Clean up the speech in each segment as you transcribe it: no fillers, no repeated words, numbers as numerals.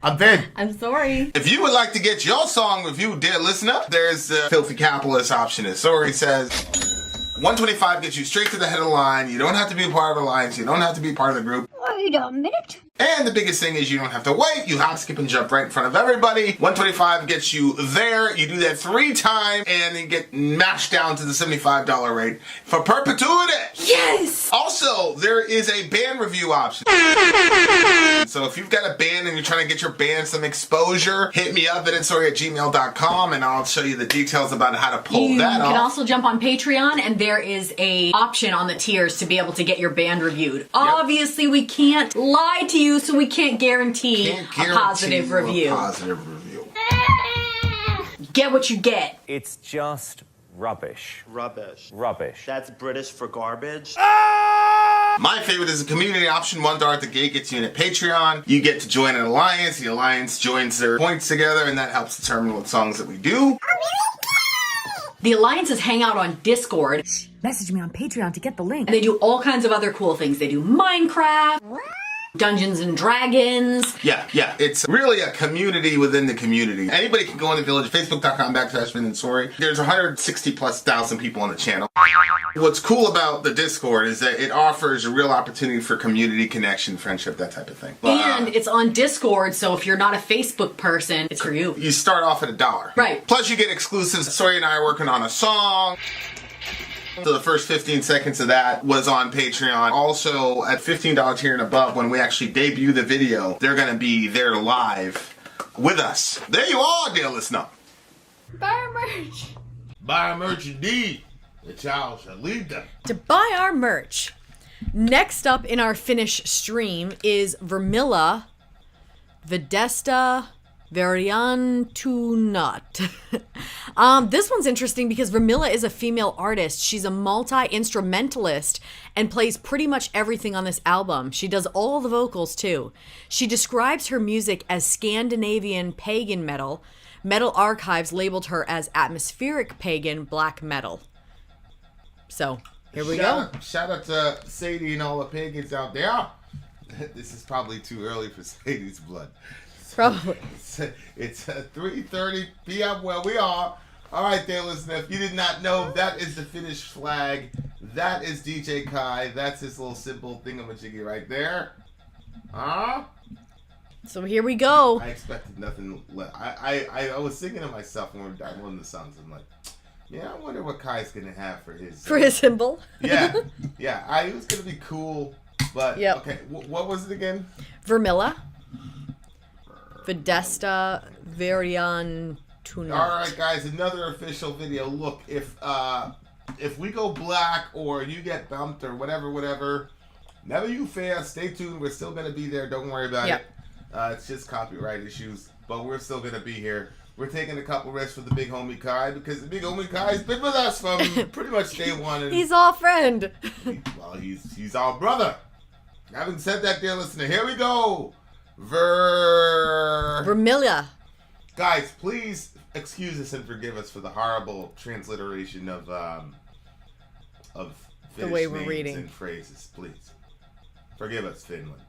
I'm Vin. I'm Sori. If you would like to get your song reviewed, dear listener, there's a filthy capitalist option. As Sori says, 125 gets you straight to the head of the line. You don't have to be a part of the alliance. You don't have to be part of the group. Wait a minute. And the biggest thing is you don't have to wait. You hop, skip, and jump right in front of everybody. 125 gets you there. You do that 3 times, and then get mashed down to the $75 rate for perpetuity. Yes! Also, there is a band review option. So if you've got a band and you're trying to get your band some exposure, hit me up at vinsori@gmail.com, and I'll show you the details about how to pull that off. You can also jump on Patreon, and there is a option on the tiers to be able to get your band reviewed. Obviously, we can't lie to you, so we can't guarantee a positive review. Get what you get. It's just rubbish. Rubbish. Rubbish. That's British for garbage. My favorite is a community option. $1 at the gate gets you in at Patreon. You get to join an alliance. The alliance joins their points together, and that helps determine what songs that we do. The alliances hang out on Discord. Message me on Patreon to get the link. And they do all kinds of other cool things. They do Minecraft, Dungeons and Dragons. Yeah. It's really a community within the community. Anybody can go on the village, facebook.com/Vin and Sori. There's 160,000+ people on the channel. What's cool about the Discord is that it offers a real opportunity for community connection, friendship, that type of thing. And it's on Discord, so if you're not a Facebook person, it's for you. You start off at $1. Right. Plus you get exclusives. Sori and I are working on a song. So the first 15 seconds of that was on Patreon. Also, at $15 tier and above, when we actually debut the video, they're going to be there live with us. There you are, dear listener. Buy our merch. Buy our merch indeed. The child shall lead them. To buy our merch. Next up in our Finnish stream is Vermilla, Vedesta, Vieraantunut. This one's interesting because Vermilla is a female artist. She's a multi-instrumentalist and plays pretty much everything on this album. She does all the vocals too. She describes her music as Scandinavian pagan metal. Metal Archives labeled her as atmospheric pagan black metal. So, here we go. Shout out to Sadie and all the pagans out there. This is probably too early for Sadie's blood. Probably. It's 3:30 p.m. where we are. All right, there, listener. If you did not know, that is the Finnish flag. That is DJ Kai. That's his little simple thingamajiggy right there. So here we go. I expected nothing less. I was thinking to myself when we were downloading the songs. I'm like, yeah, I wonder what Kai's gonna have for his symbol. Yeah. It was gonna be cool, but okay. What was it again? Vermilla. Vedesta, Vieraantunut. All right, guys, another official video. Look, if we go black or you get bumped or whatever, never you fear. Stay tuned. We're still gonna be there. Don't worry about it. It's just copyright issues, but we're still gonna be here. We're taking a couple risks for the big homie Kai because the big homie Kai's been with us from pretty much day one. And he's our friend. He's our brother. Having said that, dear listener, here we go. Vermilla. Guys, please excuse us and forgive us for the horrible transliteration of the way we're names reading and phrases. Please forgive us, Finland.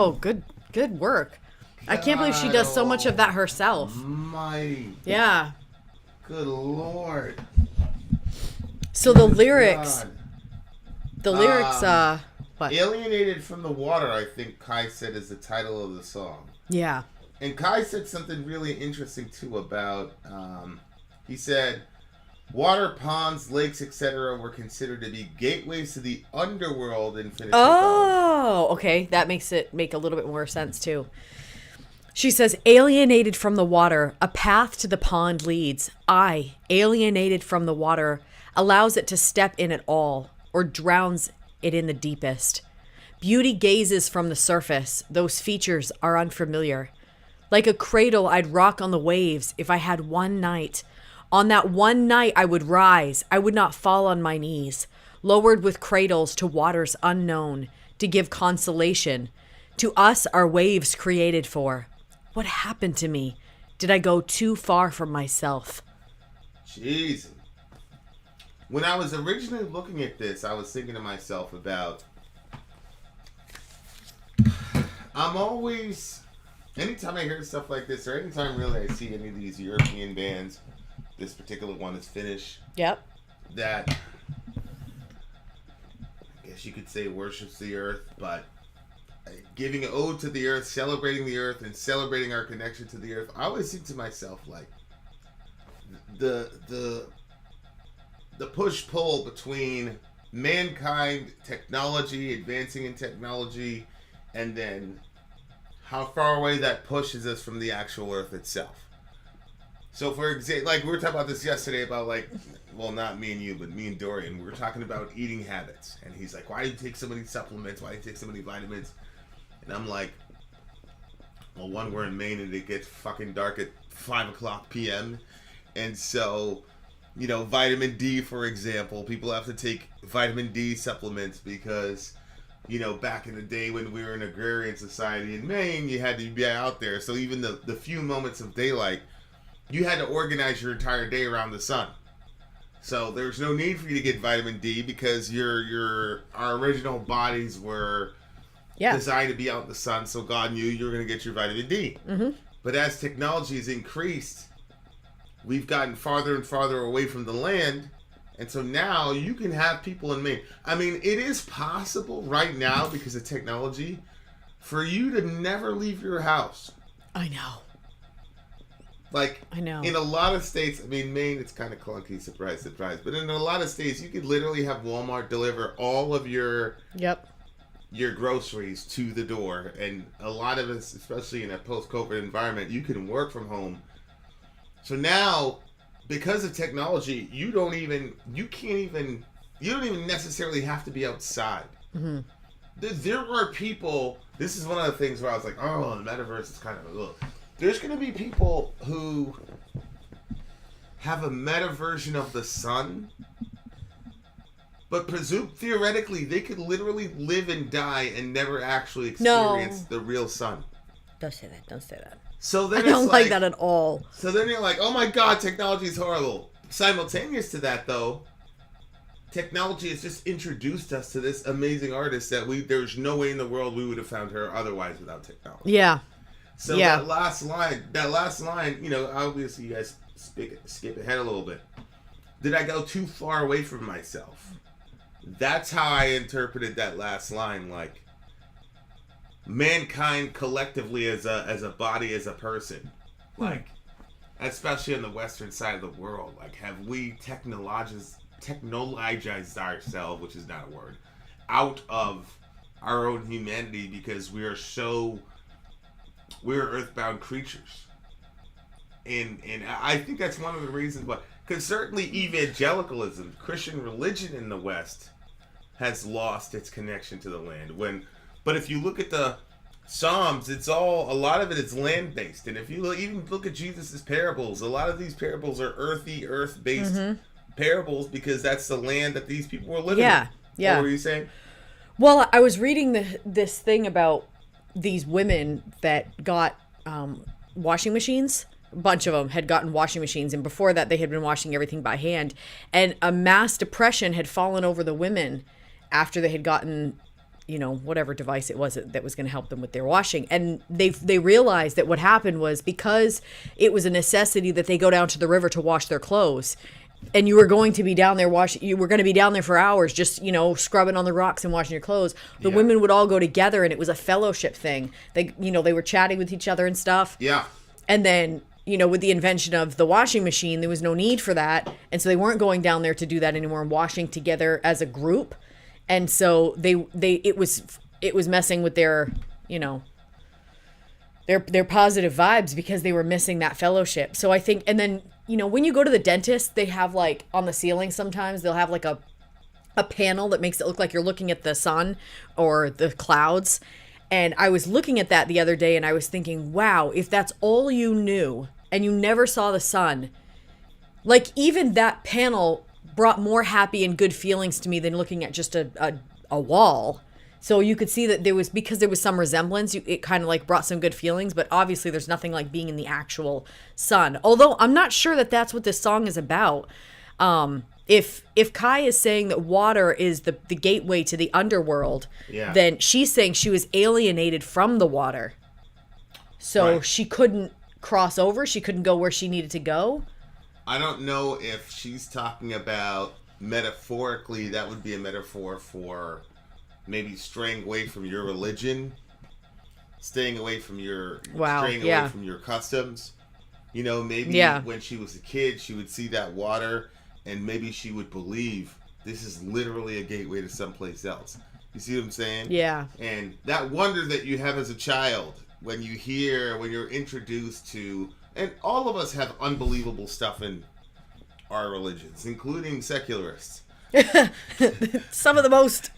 Oh, good work. I can't believe she does so much of that herself. Mighty. Yeah. Good Lord. So the lyrics, what? Alienated from the Water, I think Kai said is the title of the song. Yeah. And Kai said something really interesting too about, he said, water, ponds, lakes, etc. were considered to be gateways to the underworld in Finnish mythology. Oh, okay. That makes it make a little bit more sense too. She says, alienated from the water, a path to the pond leads. I, alienated from the water, allows it to step in at all, or drowns it in the deepest. Beauty gazes from the surface. Those features are unfamiliar. Like a cradle, I'd rock on the waves if I had one night. On that one night, I would rise. I would not fall on my knees, lowered with cradles to waters unknown, to give consolation. To us are waves created for. What happened to me? Did I go too far from myself? Jesus. When I was originally looking at this, I was thinking to myself about, I'm always, anytime I hear stuff like this, or anytime really I see any of these European bands, this particular one is Finnish. Yep. That, I guess you could say worships the earth, but giving an ode to the earth, celebrating the earth, and celebrating our connection to the earth. I always think to myself, like, the push-pull between mankind, technology, advancing in technology, and then how far away that pushes us from the actual earth itself. So, for example, like we were talking about this yesterday about, like, well, not me and you, but me and Dorian. We were talking about eating habits. And he's like, why do you take so many supplements? Why do you take so many vitamins? And I'm like, well, one, we're in Maine and it gets fucking dark at 5 o'clock p.m. And so, you know, vitamin D, for example, people have to take vitamin D supplements because, you know, back in the day when we were an agrarian society in Maine, you had to be out there. So even the few moments of daylight, you had to organize your entire day around the sun. So there's no need for you to get vitamin D because our original bodies were designed to be out in the sun. So God knew you were going to get your vitamin D. Mm-hmm. But as technology has increased, we've gotten farther and farther away from the land. And so now you can have people in Maine. I mean, it is possible right now because of technology for you to never leave your house. I know. Like, I know. In a lot of states, I mean, Maine, it's kind of clunky, surprise, surprise. But in a lot of states, you could literally have Walmart deliver all of your groceries to the door. And a lot of us, especially in a post-COVID environment, you can work from home. So now, because of technology, you don't even necessarily have to be outside. Mm-hmm. There are people, this is one of the things where I was like, oh, the metaverse is kind of a little... There's going to be people who have a meta version of the sun, but theoretically, they could literally live and die and never actually experience the real sun. Don't say that. Don't say that. So then I don't like that at all. So then you're like, oh my God, technology is horrible. Simultaneous to that, though, technology has just introduced us to this amazing artist that there's no way in the world we would have found her otherwise without technology. Yeah. So that last line, you know, obviously you guys skip ahead a little bit. Did I go too far away from myself? That's how I interpreted that last line, like mankind collectively as a body, as a person, like especially on the western side of the world, like have we technologized ourselves, which is not a word, out of our own humanity because we're earthbound creatures. And I think that's one of the reasons why, because certainly evangelicalism, Christian religion in the West, has lost its connection to the land. But if you look at the Psalms, a lot of it is land-based. And if you even look at Jesus' parables, a lot of these parables are earth-based parables because that's the land that these people were living in. Yeah. What were you saying? Well, I was reading this thing about these women that got washing machines. A bunch of them had gotten washing machines, and before that they had been washing everything by hand, and a mass depression had fallen over the women after they had gotten whatever device it was that was going to help them with their washing. And they realized that what happened was, because it was a necessity that they go down to the river to wash their clothes, and you were going to be down there you were going to be down there for hours, just, scrubbing on the rocks and washing your clothes. The women would all go together, and it was a fellowship thing. They were chatting with each other and stuff. Yeah. And then, with the invention of the washing machine, there was no need for that. And so they weren't going down there to do that anymore and washing together as a group. And so it was messing with their, their positive vibes, because they were missing that fellowship. So I think, and then, when you go to the dentist, they have like on the ceiling, sometimes they'll have like a panel that makes it look like you're looking at the sun or the clouds. And I was looking at that the other day, and I was thinking, wow, if that's all you knew and you never saw the sun, like even that panel brought more happy and good feelings to me than looking at just a wall. So you could see that because there was some resemblance, it kind of like brought some good feelings, but obviously there's nothing like being in the actual sun. Although I'm not sure that that's what this song is about. If Kai is saying that water is the gateway to the underworld, then she's saying she was alienated from the water. So she couldn't cross over. She couldn't go where she needed to go. I don't know if she's talking about metaphorically, that would be a metaphor for maybe straying away from your religion, staying away from your away from your customs. Maybe when she was a kid, she would see that water, and maybe she would believe this is literally a gateway to someplace else. You see what I'm saying? Yeah. And that wonder that you have as a child when you're introduced to, and all of us have unbelievable stuff in our religions, including secularists. Some of the most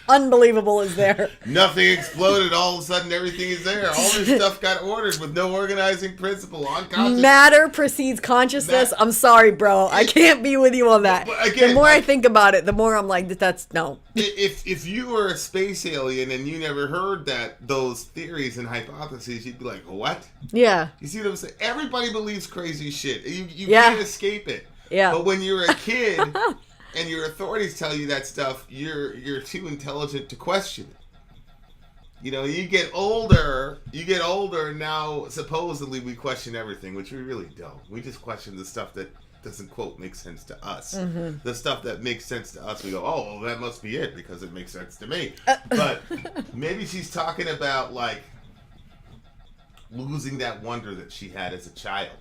unbelievable is there. Nothing exploded. All of a sudden, everything is there. All this stuff got ordered with no organizing principle. Unconscious. Matter precedes consciousness. I'm sorry, bro. I can't be with you on that. Again, the more I think about it, the more I'm like, that's no. If you were a space alien and you never heard those theories and hypotheses, you'd be like, what? Yeah. You see what I'm saying? Everybody believes crazy shit. You can't escape it. Yeah. But when you're a kid and your authorities tell you that stuff, you're too intelligent to question it. You get older, now supposedly we question everything, which we really don't. We just question the stuff that doesn't, quote, make sense to us. Mm-hmm. The stuff that makes sense to us, we go, oh, well, that must be it, because it makes sense to me. But maybe she's talking about, like, losing that wonder that she had as a child.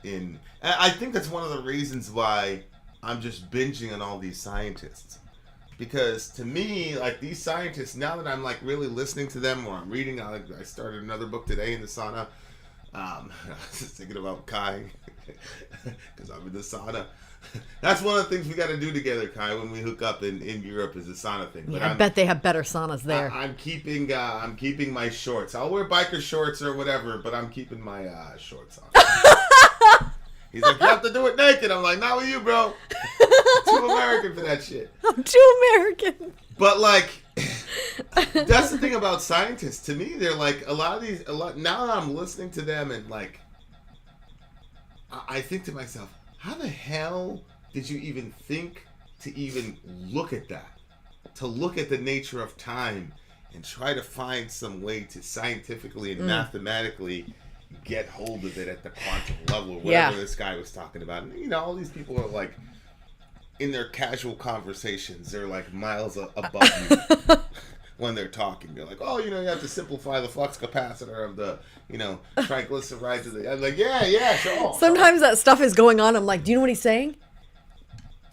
And I think that's one of the reasons why I'm just binging on all these scientists, because to me, like, these scientists, now that I'm like really listening to them, or I'm reading, I started another book today in the sauna. I was just thinking about Kai because I'm in the sauna. That's one of the things we got to do together, Kai, when we hook up in Europe, is the sauna thing. But I bet they have better saunas there. I'm keeping my shorts. I'll wear biker shorts or whatever, but I'm keeping my shorts on. He's like, you have to do it naked. I'm like, not with you, bro. Too American for that shit. I'm too American. But, like, that's the thing about scientists. To me, they're like, now that I'm listening to them, and, like, I think to myself, how the hell did you even think to even look at that? To look at the nature of time and try to find some way to scientifically and mathematically get hold of it at the quantum level, or whatever this guy was talking about. And, all these people are like, in their casual conversations, they're like miles above you when they're talking. They're like, oh, you have to simplify the flux capacitor of the, triglycerides of the. I'm like, yeah, sure. Sometimes that stuff is going on. I'm like, do you know what he's saying?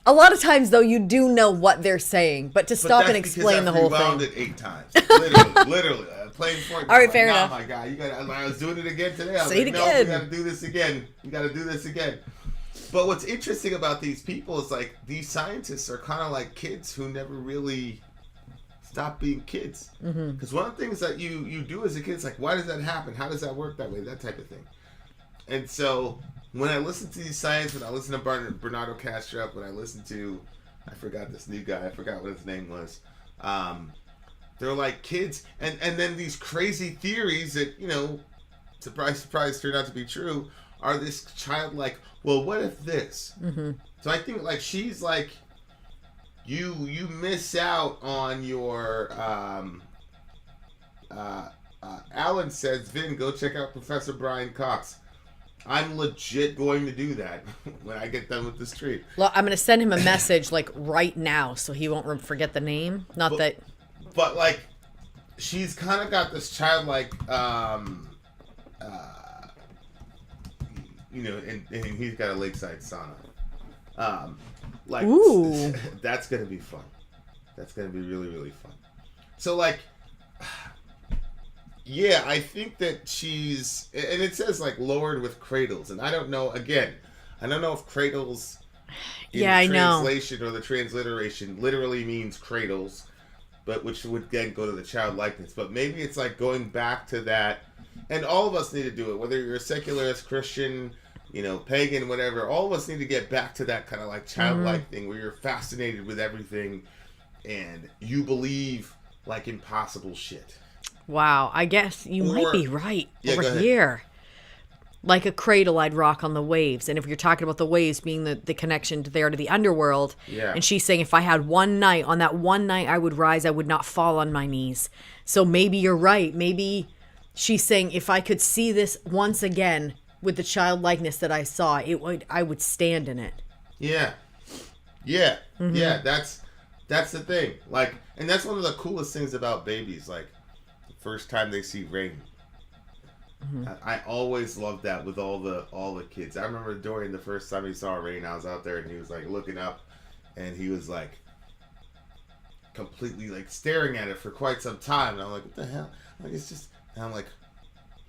A lot of times, though, you do know what they're saying, but to stop and explain the whole thing. I've rewound it 8 times. Literally. Playing Fortnite. All right, fair enough. Oh my God, I was doing it again today. I was Say it again. No, we got to do this again. We got to do this again. But what's interesting about these people is, like, these scientists are kind of like kids who never really stop being kids. Because one of the things that you do as a kid is like, why does that happen? How does that work that way? That type of thing. And so when I listen to these scientists, when I listen to Bernardo Kastrup, when I listen to, I forgot this new guy, I forgot what his name was. They're like kids, and then these crazy theories that, surprise, surprise, turn out to be true, are this childlike, well, what if this? So I think, like, she's like, you miss out on your Alan says, Vin, go check out Professor Brian Cox. I'm legit going to do that when I get done with the stream. Look, I'm going to send him a message like right now so he won't forget the name. But like, she's kind of got this childlike, you know, and he's got a lakeside sauna. Like, ooh, that's going to be fun. That's going to be really, really fun. So like, yeah, I think that she's, and it says like lowered with cradles, and I don't know. Again, I don't know if cradles in the translation or the transliteration literally means cradles, but which would then go to the childlikeness. But maybe it's like going back to that, and all of us need to do it. Whether you're a secularist, Christian, you know, pagan, whatever, all of us need to get back to that kind of like childlike thing where you're fascinated with everything, and you believe like impossible shit. Wow, I guess you might be right over here. Like a cradle I'd rock on the waves. And if you're talking about the waves being the connection to the underworld, and she's saying if I had one night, on that one night I would rise, I would not fall on my knees. So maybe you're right. Maybe she's saying if I could see this once again with the childlikeness that I saw, I would stand in it. Yeah. Yeah. Mm-hmm. Yeah, that's the thing. Like, and that's one of the coolest things about babies, like first time they see rain. Mm-hmm. I always loved that with all the kids. I remember Dorian, the first time he saw rain, I was out there and he was like looking up and he was like completely like staring at it for quite some time, and I'm like, what the hell? Like, it's just, and I'm like,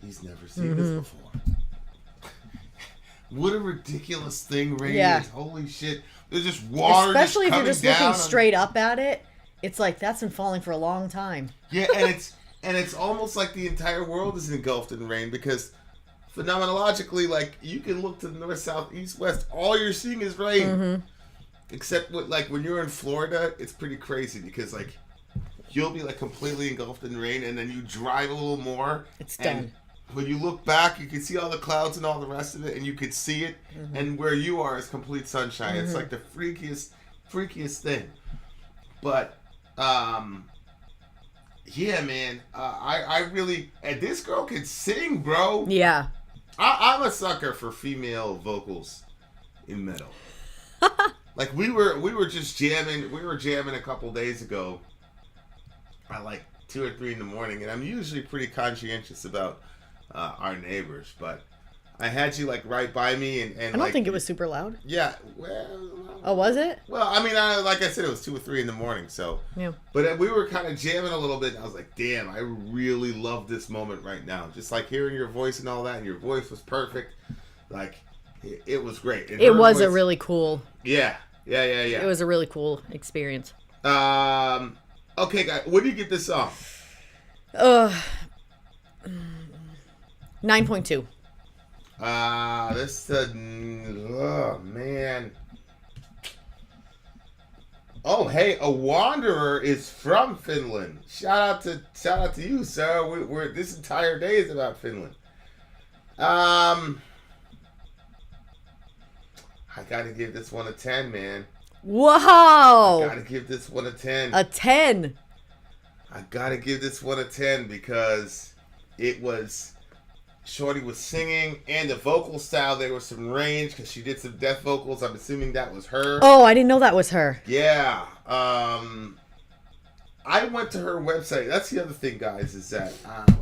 he's never seen this before. What a ridiculous thing rain is. Holy shit. There's just water. Especially just if you're just looking straight up at it. It's like that's been falling for a long time. Yeah, and it's almost like the entire world is engulfed in rain, because phenomenologically, like, you can look to the north, south, east, west, all you're seeing is rain. Mm-hmm. Except with, like, when you're in Florida, it's pretty crazy because, like, you'll be like completely engulfed in rain, and then you drive a little more. It's done. And when you look back, you can see all the clouds and all the rest of it, and you could see it. Mm-hmm. And where you are is complete sunshine. Mm-hmm. It's like the freakiest thing. But, yeah, man, I really, and this girl can sing, bro. Yeah. I'm a sucker for female vocals in metal. Like we were just jamming. We were jamming a couple days ago at like 2 or 3 in the morning, and I'm usually pretty conscientious about our neighbors, but I had you like right by me, and I don't think it was super loud. Yeah. Well. Oh, was it? Well, I mean, like I said, it was 2 or 3 in the morning, so. Yeah. But we were kind of jamming a little bit, and I was like, damn, I really love this moment right now. Just like hearing your voice and all that, and your voice was perfect. Like, it was great. And it was a really cool. Yeah. It was a really cool experience. Okay, guys, what do you give this song? 9.2. Oh man. Oh, hey, a wanderer is from Finland. Shout out to you, sir. We're this entire day is about Finland. I gotta give this one a 10, man. Whoa! I gotta give this one a 10. A 10. I gotta give this one a 10 because it was. Shorty was singing, and the vocal style, there was some range because she did some death vocals. I'm assuming that was her. Oh, I didn't know that was her. Yeah. I went to her website. That's the other thing, guys, is that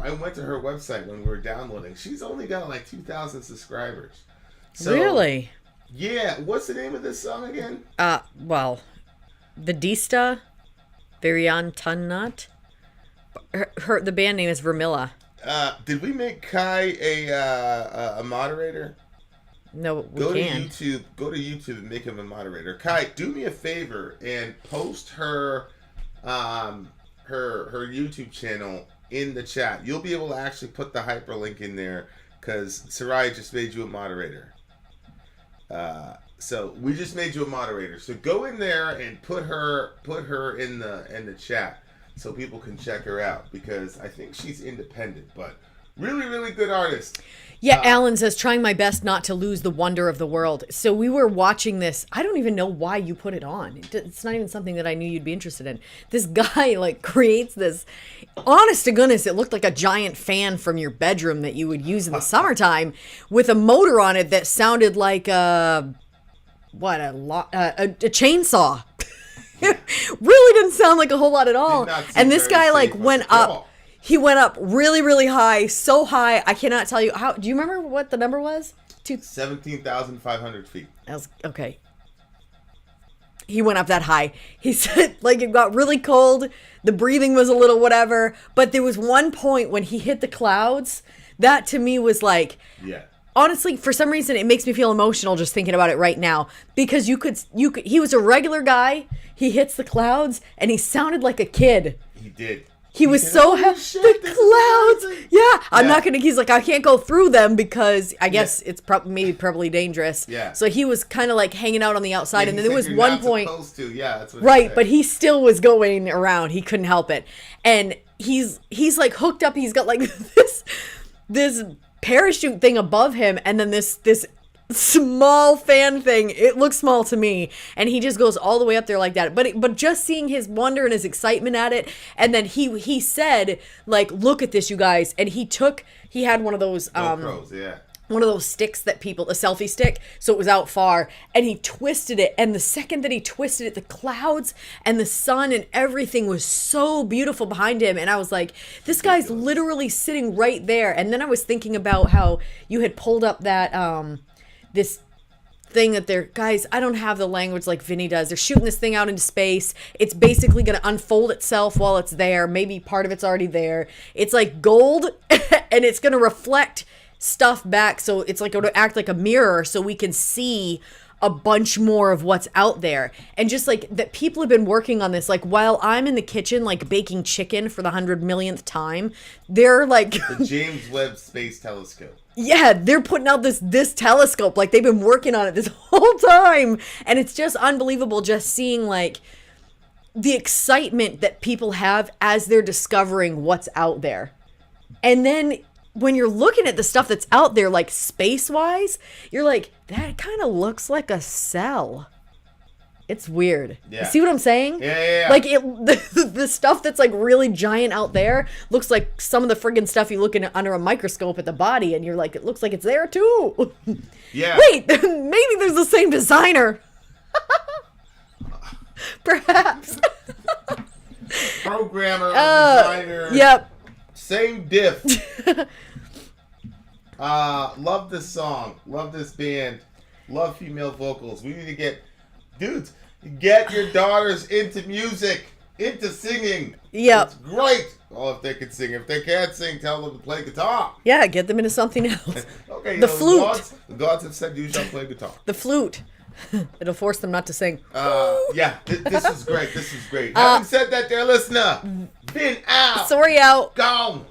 I went to her website when we were downloading. She's only got like 2,000 subscribers. So, really? Yeah. What's the name of this song again? Well, Vedesta, Vieraantunut. The band name is Vermilla. Did we make Kai a moderator? No, Go to YouTube and make him a moderator. Kai, do me a favor and post her her YouTube channel in the chat. You'll be able to actually put the hyperlink in there because Sarai just made you a moderator. So we just made you a moderator. So go in there and put her in the chat. So people can check her out because I think she's independent, but Really, really good artist. Yeah, Alan says, trying my best not to lose the wonder of the world. So we were watching this. I don't even know why you put it on. It's not even something that I knew you'd be interested in. This guy, like, creates this. Honest to goodness, it looked like a giant fan from your bedroom that you would use in the summertime with a motor on it that sounded like a chainsaw. Really didn't sound like a whole lot at all. And this guy, like, went up. He went up really, really high, so high, I cannot tell you how. Do you remember what the number was? 17,500 feet. That was, okay. He went up that high. He said, like, it got really cold. The breathing was a little whatever. But there was one point when he hit the clouds. That, to me, was like... Yeah. Honestly, for some reason, it makes me feel emotional just thinking about it right now. Because you could, he was a regular guy. He hits the clouds, and he sounded like a kid. He did. He was so happy. The clouds. Yeah. I'm not going to, he's like, I can't go through them because I guess it's probably dangerous. Yeah. So he was kind of like hanging out on the outside. And then there was one point. Yeah, that's what right. But he still was going around. He couldn't help it. And he's like hooked up. He's got like this parachute thing above him. And then this small fan thing. It looks small to me, and he just goes all the way up there like that. But just seeing his wonder and his excitement at it, and then he said, like, look at this, you guys. And he had one of those GoPros, yeah. One of those sticks that a selfie stick, so it was out far, and he twisted it, and the second that he twisted it, the clouds and the sun and everything was so beautiful behind him, and I was like, this guy's literally sitting right there. And then I was thinking about how you had pulled up that this thing that they're, guys, I don't have the language like Vinny does. They're shooting this thing out into space. It's basically going to unfold itself while it's there. Maybe part of it's already there. It's like gold and it's going to reflect stuff back. So it's like going to act like a mirror so we can see a bunch more of what's out there. And just like that, people have been working on this. Like while I'm in the kitchen, like baking chicken for the 100 millionth time, they're like the James Webb Space Telescope. Yeah, they're putting out this telescope. Like, they've been working on it this whole time. And it's just unbelievable just seeing, like, the excitement that people have as they're discovering what's out there. And then when you're looking at the stuff that's out there, like, space-wise, you're like, that kind of looks like a cell. It's weird. Yeah. You see what I'm saying? Yeah. Like, the stuff that's, like, really giant out there looks like some of the friggin' stuff you look under a microscope at the body, and you're like, it looks like it's there, too. Yeah. Wait, maybe there's the same designer. Perhaps. Programmer, designer. Yep. Same diff. Love this song. Love this band. Love female vocals. We need to get... Dudes, get your daughters into music, into singing. Yep. It's great. Oh, if they can sing. If they can't sing, tell them to play guitar. Yeah, get them into something else. Okay. The flute. The gods have said you shall play guitar. The flute. It'll force them not to sing. Yeah, this is great. This is great. Having said that, dear listener, Vin out. Sori out. Gone.